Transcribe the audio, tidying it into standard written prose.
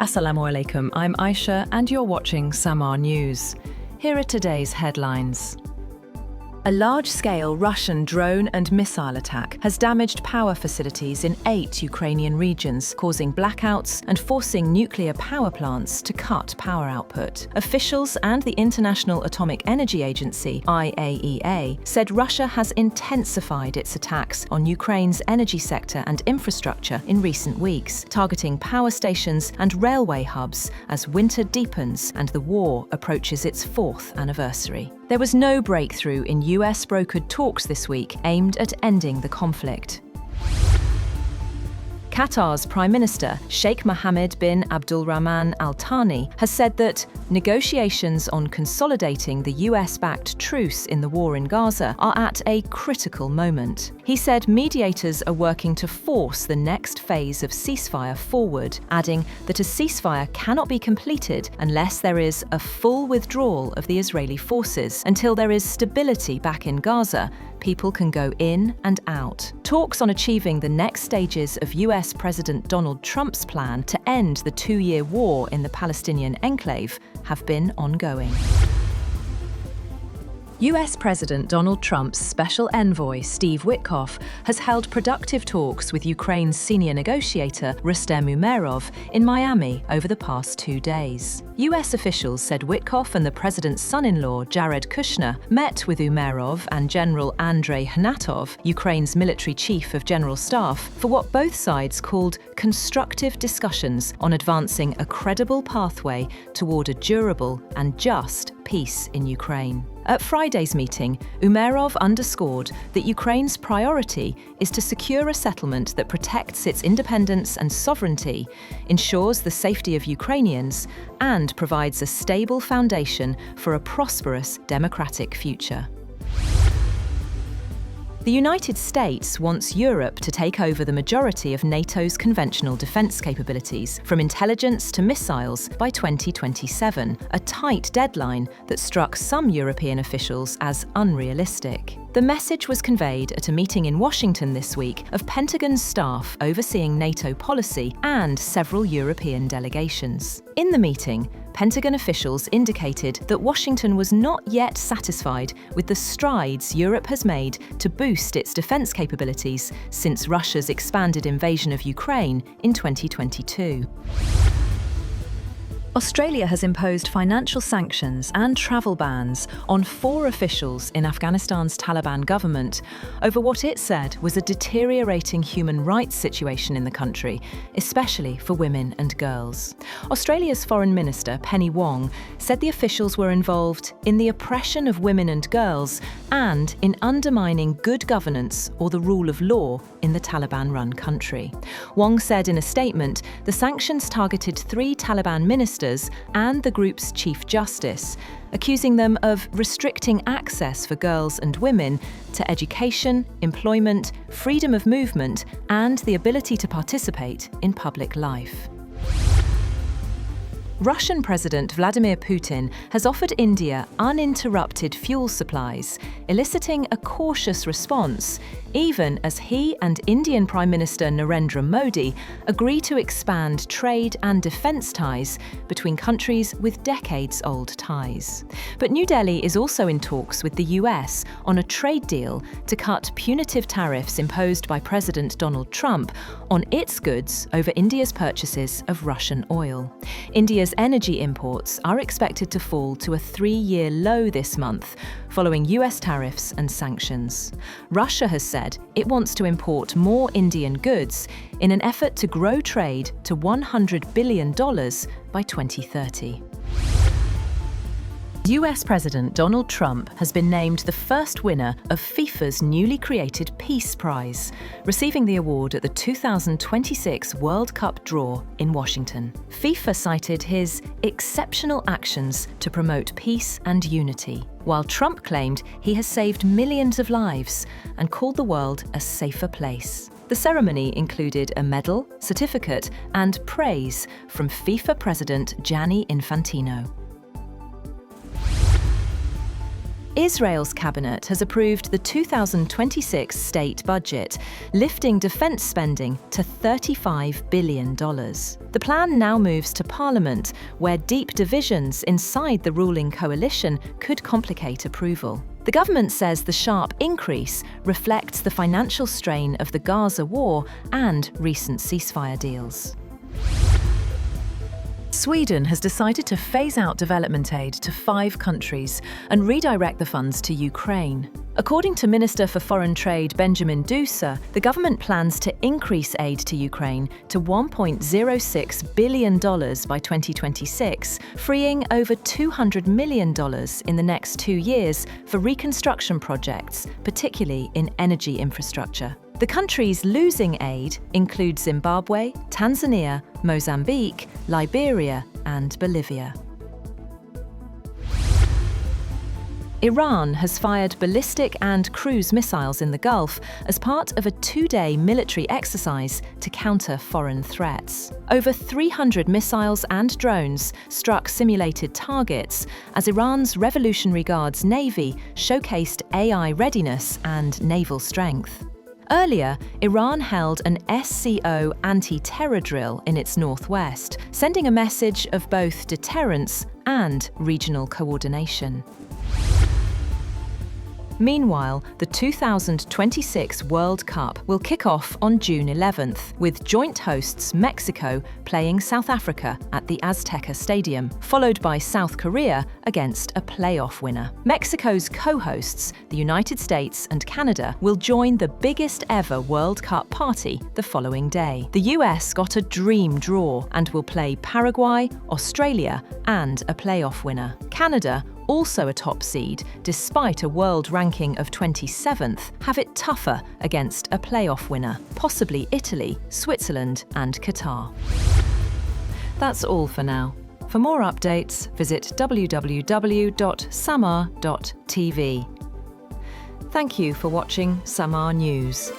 Assalamu alaikum, I'm Aisha and you're watching Samar News. Here are today's headlines. A large-scale Russian drone and missile attack has damaged power facilities in 8 Ukrainian regions, causing blackouts and forcing nuclear power plants to cut power output. Officials and the International Atomic Energy Agency, IAEA, said Russia has intensified its attacks on Ukraine's energy sector and infrastructure in recent weeks, targeting power stations and railway hubs as winter deepens and the war approaches its 4th anniversary. There was no breakthrough in US-brokered talks this week aimed at ending the conflict. Qatar's Prime Minister, Sheikh Mohammed bin Abdulrahman Al Thani, has said that negotiations on consolidating the US-backed truce in the war in Gaza are at a critical moment. He said mediators are working to force the next phase of ceasefire forward, adding that a ceasefire cannot be completed unless there is a full withdrawal of the Israeli forces. Until there is stability back in Gaza, people can go in and out. Talks on achieving the next stages of US President Donald Trump's plan to end the 2-year war in the Palestinian enclave have been ongoing. US President Donald Trump's special envoy, Steve Witkoff, has held productive talks with Ukraine's senior negotiator, Rustem Umerov, in Miami over the past 2 days. US officials said Witkoff and the president's son-in-law, Jared Kushner, met with Umerov and General Andrei Hnatov, Ukraine's military chief of general staff, for what both sides called constructive discussions on advancing a credible pathway toward a durable and just peace in Ukraine. At Friday's meeting, Umerov underscored that Ukraine's priority is to secure a settlement that protects its independence and sovereignty, ensures the safety of Ukrainians, and provides a stable foundation for a prosperous democratic future. The United States wants Europe to take over the majority of NATO's conventional defence capabilities, from intelligence to missiles, by 2027, a tight deadline that struck some European officials as unrealistic. The message was conveyed at a meeting in Washington this week of Pentagon staff overseeing NATO policy and several European delegations. In the meeting, Pentagon officials indicated that Washington was not yet satisfied with the strides Europe has made to boost its defence capabilities since Russia's expanded invasion of Ukraine in 2022. Australia has imposed financial sanctions and travel bans on 4 officials in Afghanistan's Taliban government over what it said was a deteriorating human rights situation in the country, especially for women and girls. Australia's Foreign Minister, Penny Wong, said the officials were involved in the oppression of women and girls and in undermining good governance or the rule of law in the Taliban-run country. Wong said in a statement the sanctions targeted 3 Taliban ministers and the group's Chief Justice, accusing them of restricting access for girls and women to education, employment, freedom of movement, and the ability to participate in public life. Russian President Vladimir Putin has offered India uninterrupted fuel supplies, eliciting a cautious response, even as he and Indian Prime Minister Narendra Modi agree to expand trade and defence ties between countries with decades-old ties. But New Delhi is also in talks with the US on a trade deal to cut punitive tariffs imposed by President Donald Trump on its goods over India's purchases of Russian oil. India's energy imports are expected to fall to a 3-year low this month, following US tariffs and sanctions. Russia has said it wants to import more Indian goods in an effort to grow trade to $100 billion by 2030. US President Donald Trump has been named the first winner of FIFA's newly created Peace Prize, receiving the award at the 2026 World Cup draw in Washington. FIFA cited his exceptional actions to promote peace and unity, while Trump claimed he has saved millions of lives and called the world a safer place. The ceremony included a medal, certificate, and praise from FIFA President Gianni Infantino. Israel's cabinet has approved the 2026 state budget, lifting defense spending to $35 billion. The plan now moves to Parliament, where deep divisions inside the ruling coalition could complicate approval. The government says the sharp increase reflects the financial strain of the Gaza war and recent ceasefire deals. Sweden has decided to phase out development aid to 5 countries and redirect the funds to Ukraine. According to Minister for Foreign Trade Benjamin Dusa, the government plans to increase aid to Ukraine to $1.06 billion by 2026, freeing over $200 million in the next 2 years for reconstruction projects, particularly in energy infrastructure. The countries losing aid include Zimbabwe, Tanzania, Mozambique, Liberia, and Bolivia. Iran has fired ballistic and cruise missiles in the Gulf as part of a 2-day military exercise to counter foreign threats. Over 300 missiles and drones struck simulated targets as Iran's Revolutionary Guards Navy showcased AI readiness and naval strength. Earlier, Iran held an SCO anti-terror drill in its northwest, sending a message of both deterrence and regional coordination. Meanwhile, the 2026 World Cup will kick off on June 11th, with joint hosts Mexico playing South Africa at the Azteca Stadium, followed by South Korea against a playoff winner. Mexico's co-hosts, the United States and Canada, will join the biggest ever World Cup party the following day. The US got a dream draw and will play Paraguay, Australia, and a playoff winner. Canada, also a top seed, despite a world ranking of 27th, have it tougher against a playoff winner, possibly Italy, Switzerland, and Qatar. That's all for now. For more updates, visit www.samar.tv. Thank you for watching Samar News.